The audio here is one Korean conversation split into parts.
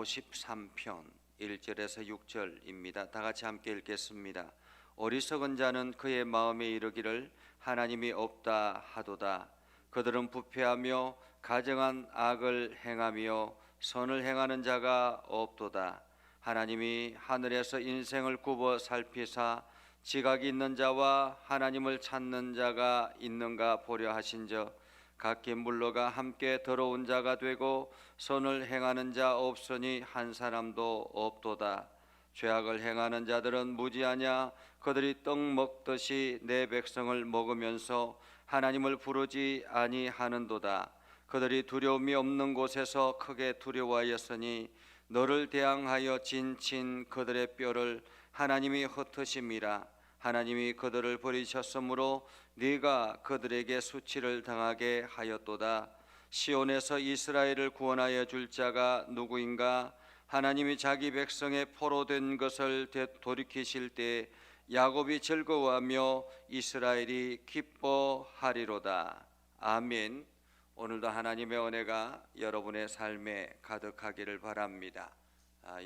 53편 1절에서 6절입니다. 다 같이 함께 읽겠습니다. 어리석은 자는 그의 마음에 이르기를 하나님이 없다 하도다. 그들은 부패하며 가증한 악을 행하며 선을 행하는 자가 없도다. 하나님이 하늘에서 인생을 굽어 살피사 지각이 있는 자와 하나님을 찾는 자가 있는가 보려 하신저 각기 물러가 함께 더러운 자가 되고 선을 행하는 자 없으니 한 사람도 없도다. 죄악을 행하는 자들은 무지하냐? 그들이 떡 먹듯이 내 백성을 먹으면서 하나님을 부르지 아니하는도다. 그들이 두려움이 없는 곳에서 크게 두려워하였으니 너를 대항하여 진친 그들의 뼈를 하나님이 흩으심이라. 하나님이 그들을 버리셨으므로 네가 그들에게 수치를 당하게 하였도다. 시온에서 이스라엘을 구원하여 줄 자가 누구인가? 하나님이 자기 백성의 포로된 것을 돌이키실 때 야곱이 즐거워하며 이스라엘이 기뻐하리로다. 아멘. 오늘도 하나님의 은혜가 여러분의 삶에 가득하기를 바랍니다.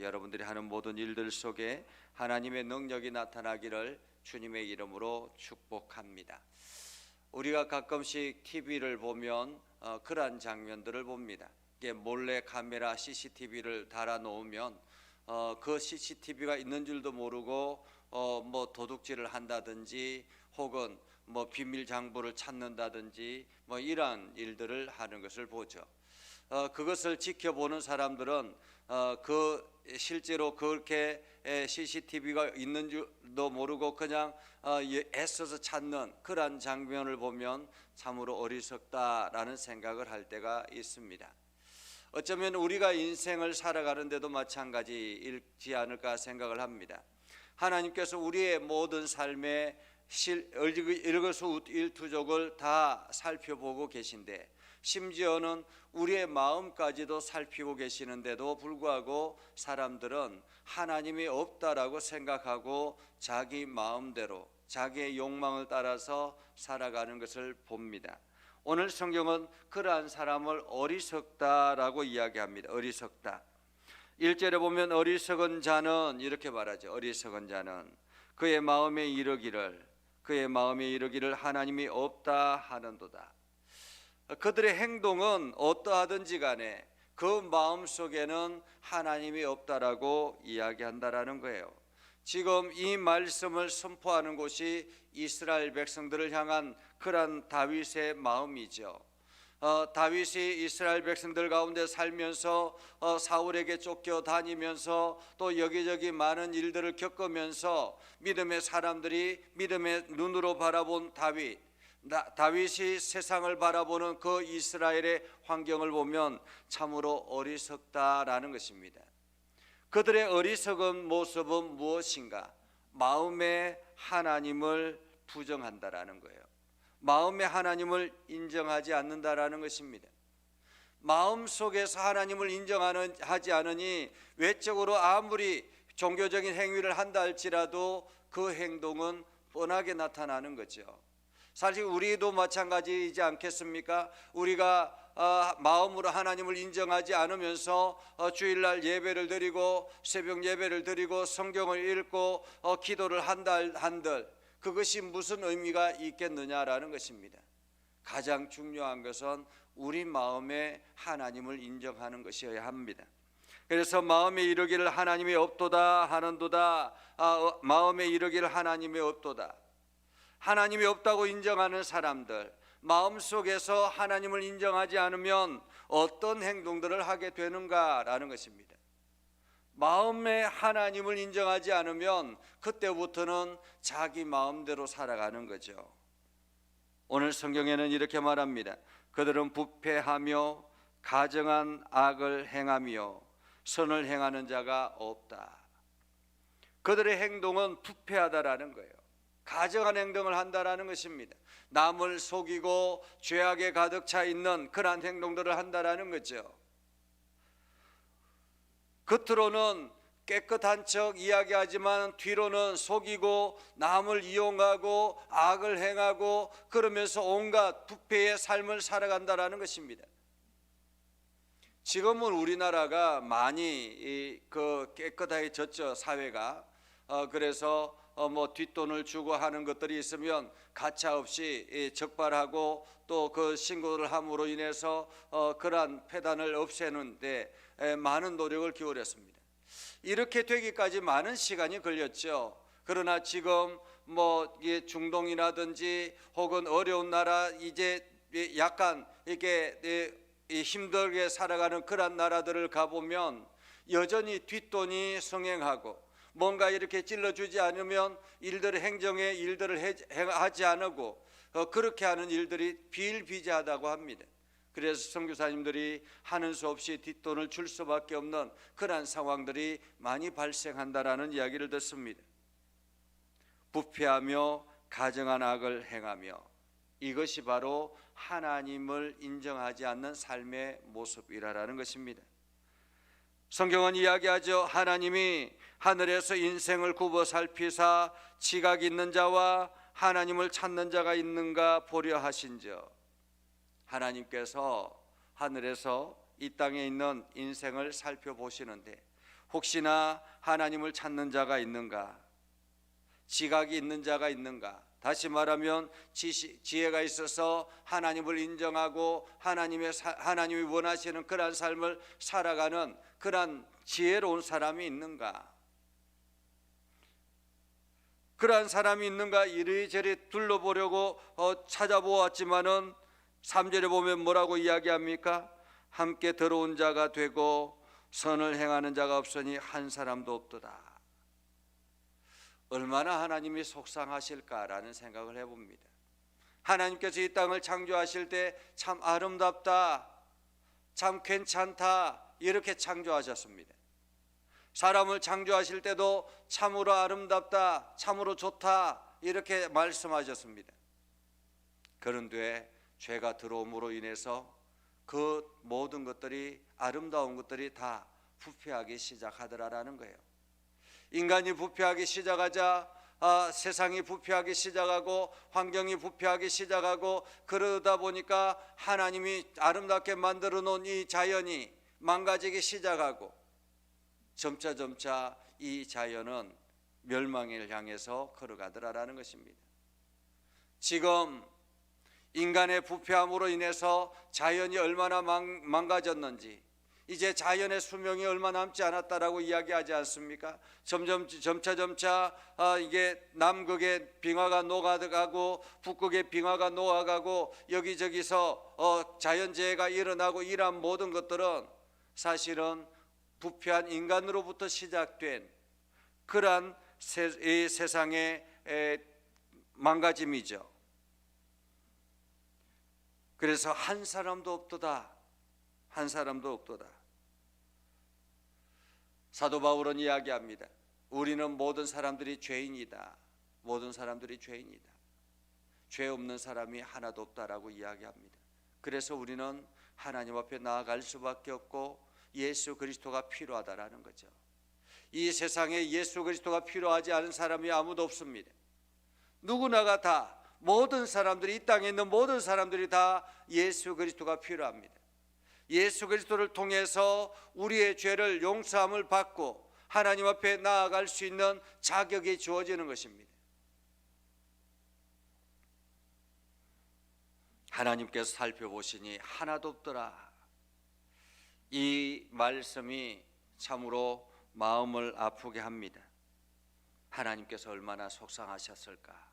여러분들이 하는 모든 일들 속에 하나님의 능력이 나타나기를 주님의 이름으로 축복합니다. 우리가 가끔씩 TV를 보면 그러한 장면들을 봅니다. 이게 몰래 카메라 CCTV를 달아놓으면 그 CCTV가 있는 줄도 모르고 뭐 도둑질을 한다든지 혹은 뭐 비밀 장부를 찾는다든지 뭐 이러한 일들을 하는 것을 보죠. 그것을 지켜보는 사람들은 실제로 그렇게 CCTV가 있는 줄도 모르고 그냥 애써서 찾는 그러한 장면을 보면 참으로 어리석다라는 생각을 할 때가 있습니다. 어쩌면 우리가 인생을 살아가는데도 마찬가지이지 않을까 생각을 합니다. 하나님께서 우리의 모든 삶의 일거수일투족을 다 살펴보고 계신데 심지어는 우리의 마음까지도 살피고 계시는데도 불구하고 사람들은 하나님이 없다라고 생각하고 자기 마음대로 자기의 욕망을 따라서 살아가는 것을 봅니다. 오늘 성경은 그러한 사람을 어리석다라고 이야기합니다. 어리석다. 1절에 보면 어리석은 자는 이렇게 말하죠. 어리석은 자는 그의 마음에 이르기를 하나님이 없다 하는도다. 그들의 행동은 어떠하든지 간에 그 마음속에는 하나님이 없다라고 이야기한다라는 거예요. 지금 이 말씀을 선포하는 곳이 이스라엘 백성들을 향한 그러한 다윗의 마음이죠. 다윗이 이스라엘 백성들 가운데 살면서 사울에게 쫓겨 다니면서 또 여기저기 많은 일들을 겪으면서 믿음의 사람들이 믿음의 눈으로 바라본 다윗이 세상을 바라보는 그 이스라엘의 환경을 보면 참으로 어리석다라는 것입니다. 그들의 어리석은 모습은 무엇인가? 마음에 하나님을 부정한다라는 거예요. 마음에 하나님을 인정하지 않는다라는 것입니다. 마음속에서 하나님을 인정하지 않으니 외적으로 아무리 종교적인 행위를 한다 할지라도 그 행동은 뻔하게 나타나는 거죠. 사실 우리도 마찬가지이지 않겠습니까? 우리가 마음으로 하나님을 인정하지 않으면서 주일날 예배를 드리고 새벽 예배를 드리고 성경을 읽고 기도를 한들 그것이 무슨 의미가 있겠느냐라는 것입니다. 가장 중요한 것은 우리 마음에 하나님을 인정하는 것이어야 합니다. 그래서 마음에 이르기를 하나님이 없도다 하는도다. 마음에 이르기를 하나님이 없도다. 하나님이 없다고 인정하는 사람들, 마음속에서 하나님을 인정하지 않으면 어떤 행동들을 하게 되는가라는 것입니다. 마음에 하나님을 인정하지 않으면 그때부터는 자기 마음대로 살아가는 거죠. 오늘 성경에는 이렇게 말합니다. 그들은 부패하며 가증한 악을 행하며 선을 행하는 자가 없다. 그들의 행동은 부패하다라는 거예요. 가증한 행동을 한다라는 것입니다. 남을 속이고 죄악에 가득 차 있는 그러한 행동들을 한다라는 거죠. 겉으로는 깨끗한 척 이야기하지만 뒤로는 속이고 남을 이용하고 악을 행하고 그러면서 온갖 부패의 삶을 살아간다라는 것입니다. 지금은 우리나라가 많이 그 깨끗해졌죠, 사회가. 그래서 뭐 뒷돈을 주고 하는 것들이 있으면 가차 없이 적발하고 또 그 신고를 함으로 인해서 그러한 폐단을 없애는데 많은 노력을 기울였습니다. 이렇게 되기까지 많은 시간이 걸렸죠. 그러나 지금 뭐 중동이라든지 혹은 어려운 나라, 이제 약간 이게 힘들게 살아가는 그런 나라들을 가보면 여전히 뒷돈이 성행하고, 뭔가 이렇게 찔러주지 않으면 행정의 일들을 하지 않고 그렇게 하는 일들이 비일비재하다고 합니다. 그래서 선교사님들이 하는 수 없이 뒷돈을 줄 수밖에 없는 그러한 상황들이 많이 발생한다라는 이야기를 듣습니다. 부패하며 가증한 악을 행하며, 이것이 바로 하나님을 인정하지 않는 삶의 모습이라는 것입니다. 성경은 이야기하죠. 하나님이 하늘에서 인생을 굽어 살피사 지각 있는 자와 하나님을 찾는 자가 있는가 보려 하신저. 하나님께서 하늘에서 이 땅에 있는 인생을 살펴보시는데 혹시나 하나님을 찾는 자가 있는가, 지각이 있는 자가 있는가, 다시 말하면 지혜가 있어서 하나님을 인정하고 하나님이 원하시는 그러한 삶을 살아가는 그러한 지혜로운 사람이 있는가, 그러한 사람이 있는가 이리저리 둘러보려고 찾아보았지만은 3절에 보면 뭐라고 이야기합니까? 함께 들어온 자가 되고 선을 행하는 자가 없으니 한 사람도 없도다. 얼마나 하나님이 속상하실까라는 생각을 해봅니다. 하나님께서 이 땅을 창조하실 때 참 아름답다, 참 괜찮다 이렇게 창조하셨습니다. 사람을 창조하실 때도 참으로 아름답다, 참으로 좋다 이렇게 말씀하셨습니다. 그런데 죄가 들어옴으로 인해서 그 모든 것들이, 아름다운 것들이 다 부패하기 시작하더라라는 거예요. 인간이 부패하기 시작하자 세상이 부패하기 시작하고 환경이 부패하기 시작하고, 그러다 보니까 하나님이 아름답게 만들어 놓은 이 자연이 망가지기 시작하고 점차 이 자연은 멸망을 향해서 걸어가더라라는 것입니다. 지금 인간의 부패함으로 인해서 자연이 얼마나 망가졌는지, 이제 자연의 수명이 얼마 남지 않았다라고 이야기하지 않습니까? 점차 이게 남극의 빙하가 녹아가고 북극의 빙하가 녹아가고 여기저기서 자연재해가 일어나고, 이러한 모든 것들은 사실은 부패한 인간으로부터 시작된 그러한 이 세상의 망가짐이죠. 그래서 한 사람도 없도다, 한 사람도 없도다. 사도 바울은 이야기합니다. 우리는 모든 사람들이 죄인이다, 모든 사람들이 죄인이다, 죄 없는 사람이 하나도 없다라고 이야기합니다. 그래서 우리는 하나님 앞에 나아갈 수밖에 없고 예수 그리스도가 필요하다라는 거죠. 이 세상에 예수 그리스도가 필요하지 않은 사람이 아무도 없습니다. 누구나가 다, 모든 사람들이, 이 땅에 있는 모든 사람들이 다 예수 그리스도가 필요합니다. 예수 그리스도를 통해서 우리의 죄를 용서함을 받고 하나님 앞에 나아갈 수 있는 자격이 주어지는 것입니다. 하나님께서 살펴보시니 하나도 없더라. 이 말씀이 참으로 마음을 아프게 합니다. 하나님께서 얼마나 속상하셨을까.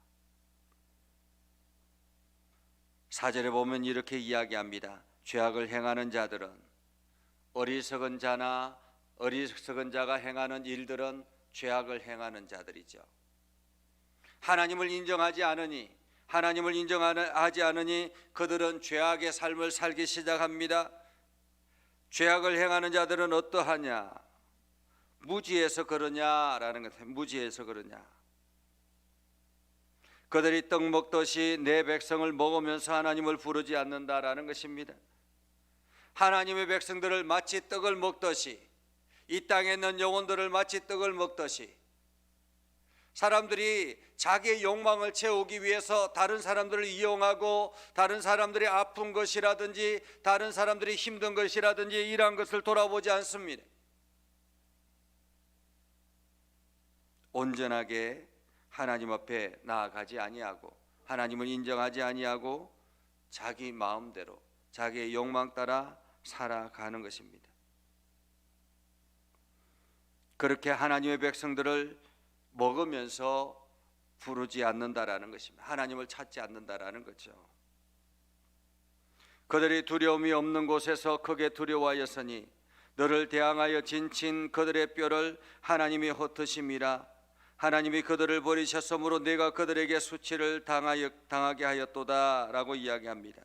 4절에 보면 이렇게 이야기합니다. 죄악을 행하는 자들은, 어리석은 자가 행하는 일들은 죄악을 행하는 자들이죠. 하나님을 인정하지 않으니 그들은 죄악의 삶을 살기 시작합니다. 죄악을 행하는 자들은 어떠하냐? 무지해서 그러냐라는 것은, 무지해서 그러냐? 그들이 떡 먹듯이 내 백성을 먹으면서 하나님을 부르지 않는다라는 것입니다. 하나님의 백성들을 마치 떡을 먹듯이, 이 땅에 있는 영혼들을 마치 떡을 먹듯이 사람들이 자기의 욕망을 채우기 위해서 다른 사람들을 이용하고 다른 사람들이 아픈 것이라든지 다른 사람들이 힘든 것이라든지 이러한 것을 돌아보지 않습니다. 온전하게 하나님 앞에 나아가지 아니하고 하나님을 인정하지 아니하고 자기 마음대로 자기의 욕망 따라 살아가는 것입니다. 그렇게 하나님의 백성들을 먹으면서 부르지 않는다라는 것입니다. 하나님을 찾지 않는다라는 거죠. 그들이 두려움이 없는 곳에서 크게 두려워하였으니 너를 대항하여 진친 그들의 뼈를 하나님이 흩으심이라. 하나님이 그들을 버리셨으므로 내가 그들에게 수치를 당하게 하였도다 라고 이야기합니다.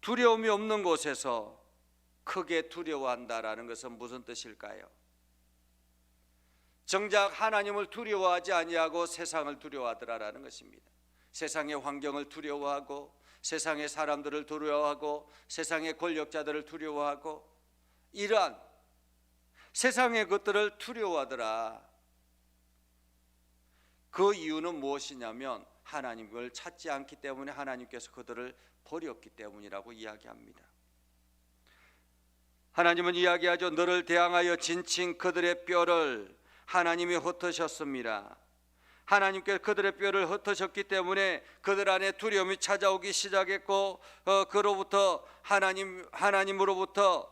두려움이 없는 곳에서 크게 두려워한다라는 것은 무슨 뜻일까요? 정작 하나님을 두려워하지 아니하고 세상을 두려워하더라라는 것입니다. 세상의 환경을 두려워하고 세상의 사람들을 두려워하고 세상의 권력자들을 두려워하고 이러한 세상의 것들을 두려워하더라. 그 이유는 무엇이냐면 하나님을 찾지 않기 때문에 하나님께서 그들을 버렸기 때문이라고 이야기합니다. 하나님은 이야기하죠. 너를 대항하여 진친 그들의 뼈를 하나님이 흩으셨습니다. 하나님께서 그들의 뼈를 흩으셨기 때문에 그들 안에 두려움이 찾아오기 시작했고 그로부터 하나님으로부터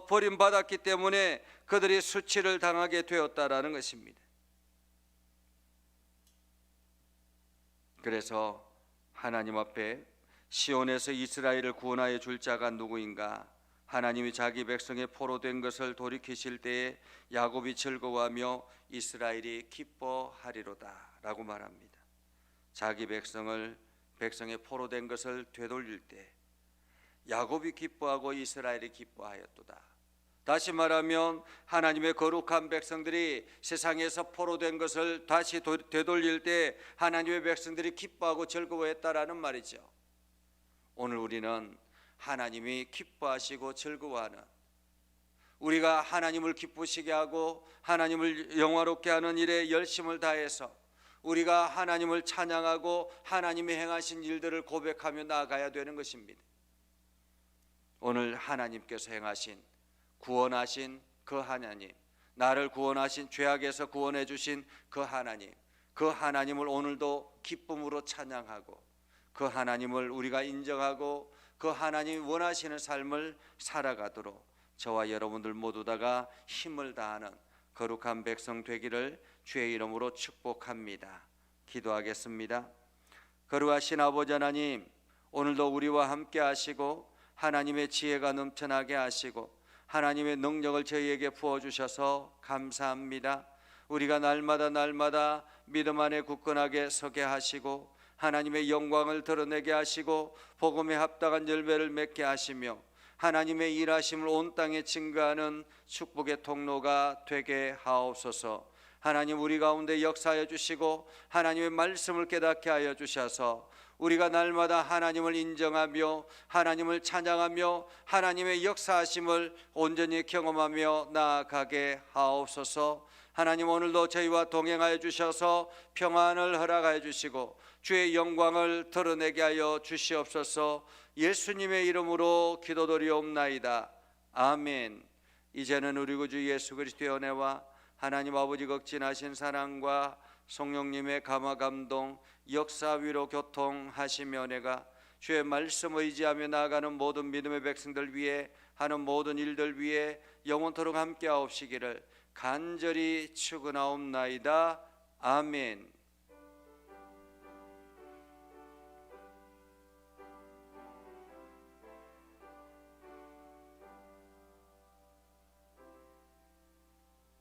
버림받았기 때문에 그들이 수치를 당하게 되었다라는 것입니다. 그래서 하나님 앞에 시온에서 이스라엘을 구원하여 줄 자가 누구인가? 하나님이 자기 백성의 포로된 것을 돌이키실 때에 야곱이 즐거워하며 이스라엘이 기뻐하리로다 라고 말합니다. 자기 백성의 포로된 것을 되돌릴 때 야곱이 기뻐하고 이스라엘이 기뻐하였도다. 다시 말하면 하나님의 거룩한 백성들이 세상에서 포로된 것을 다시 되돌릴 때 하나님의 백성들이 기뻐하고 즐거워했다라는 말이죠. 오늘 우리는 하나님이 기뻐하시고 즐거워하는, 우리가 하나님을 기쁘시게 하고 하나님을 영화롭게 하는 일에 열심을 다해서 우리가 하나님을 찬양하고 하나님이 행하신 일들을 고백하며 나아가야 되는 것입니다. 오늘 하나님께서 행하신 구원하신 그 하나님, 나를 구원하신 죄악에서 구원해 주신 그 하나님을 오늘도 기쁨으로 찬양하고 그 하나님을 우리가 인정하고 그 하나님이 원하시는 삶을 살아가도록 저와 여러분들 모두 다가 힘을 다하는 거룩한 백성 되기를 주의 이름으로 축복합니다. 기도하겠습니다. 거룩하신 아버지 하나님, 오늘도 우리와 함께 하시고 하나님의 지혜가 넘쳐나게 하시고 하나님의 능력을 저희에게 부어주셔서 감사합니다. 우리가 날마다 믿음 안에 굳건하게 서게 하시고 하나님의 영광을 드러내게 하시고 복음에 합당한 열매를 맺게 하시며 하나님의 일하심을 온 땅에 증거하는 축복의 통로가 되게 하옵소서. 하나님, 우리 가운데 역사하여 주시고 하나님의 말씀을 깨닫게 하여 주셔서 우리가 날마다 하나님을 인정하며 하나님을 찬양하며 하나님의 역사하심을 온전히 경험하며 나아가게 하옵소서. 하나님, 오늘도 저희와 동행하여 주셔서 평안을 허락하여 주시고 주의 영광을 드러내게 하여 주시옵소서. 예수님의 이름으로 기도드리옵나이다. 아멘. 이제는 우리 구주 예수 그리스도의 은혜와 하나님 아버지 극진하신 사랑과 성령님의 감화 감동 역사 위로 교통하시며 은혜가 주의 말씀 의지하며 나아가는 모든 믿음의 백성들 위해 하는 모든 일들 위해 영원토록 함께하옵시기를 간절히 축원하옵나이다. 아멘.